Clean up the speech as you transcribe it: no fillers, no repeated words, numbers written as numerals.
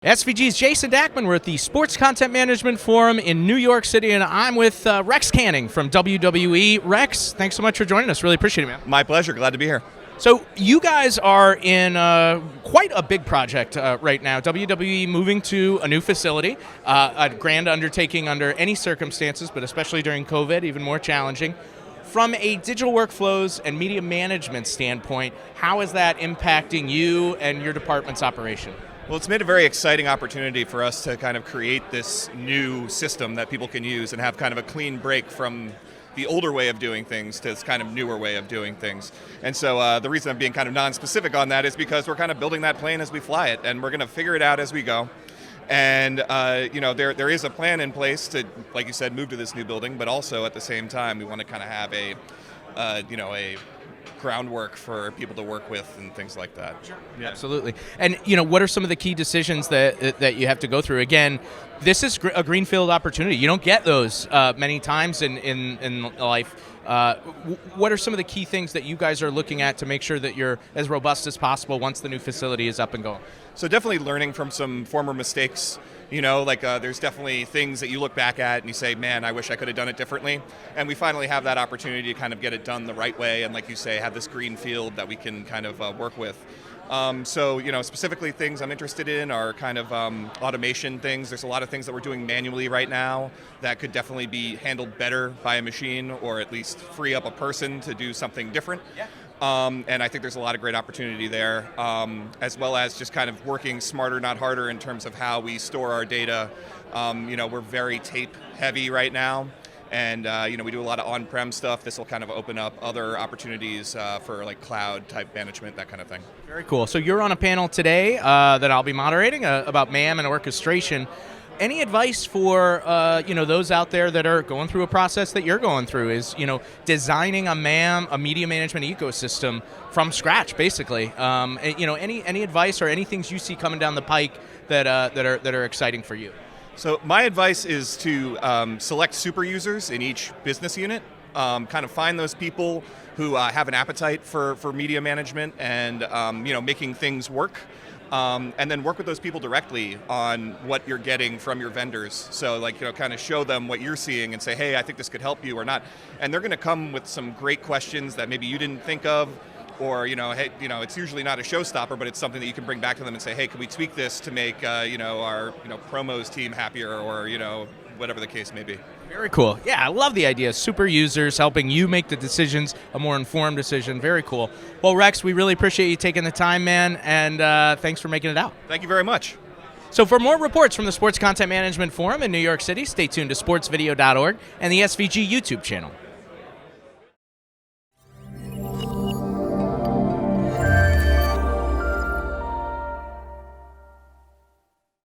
SVG's Jason Dackman. We're at the Sports Content Management Forum in New York City, and I'm with Rex Canning from WWE. Rex, thanks so much for joining us. Really appreciate it, man. My pleasure. Glad to be here. So you guys are in quite a big project right now. WWE moving to a new facility, a grand undertaking under any circumstances, but especially during COVID, even more challenging. From a digital workflows and media management standpoint, how is that impacting you and your department's operation? Well, it's made a very exciting opportunity for us to kind of create this new system that people can use and have kind of a clean break from the older way of doing things to this kind of newer way of doing things. And so the reason I'm being kind of non-specific on that is because we're kind of building that plane as we fly it, and we're going to figure it out as we go. And there is a plan in place to, like you said, move to this new building, but also at the same time we want to kind of have a groundwork for people to work with and things like that. Sure. Yeah. Absolutely. And what are some of the key decisions that you have to go through? Again, this is a greenfield opportunity. You don't get those many times in life. What are some of the key things that you guys are looking at to make sure that you're as robust as possible once the new facility is up and going? So definitely learning from some former mistakes. There's definitely things that you look back at and you say, man, I wish I could have done it differently. And we finally have that opportunity to kind of get it done the right way. And like you say, have this green field that we can kind of work with. Specifically things I'm interested in are kind of automation things. There's a lot of things that we're doing manually right now that could definitely be handled better by a machine, or at least free up a person to do something different. Yeah. And I think there's a lot of great opportunity there, as well as just kind of working smarter, not harder, in terms of how we store our data. We're very tape heavy right now. And we do a lot of on-prem stuff. This will kind of open up other opportunities for like cloud type management, that kind of thing. Very cool. So you're on a panel today that I'll be moderating about MAM and orchestration. Any advice for those out there that are going through a process that you're going through? Is designing a MAM, a media management ecosystem from scratch, basically. Any advice or any things you see coming down the pike that are exciting for you? So my advice is to select super users in each business unit, kind of find those people who have an appetite for media management and making things work, and then work with those people directly on what you're getting from your vendors. So kind of show them what you're seeing and say, hey, I think this could help you or not. And they're going to come with some great questions that maybe you didn't think of. Or, hey, it's usually not a showstopper, but it's something that you can bring back to them and say, hey, can we tweak this to make, our, promos team happier, or, whatever the case may be. Very cool. Yeah, I love the idea. Super users helping you make the decisions, a more informed decision. Very cool. Well, Rex, we really appreciate you taking the time, man, and thanks for making it out. Thank you very much. So for more reports from the Sports Content Management Forum in New York City, stay tuned to sportsvideo.org and the SVG YouTube channel.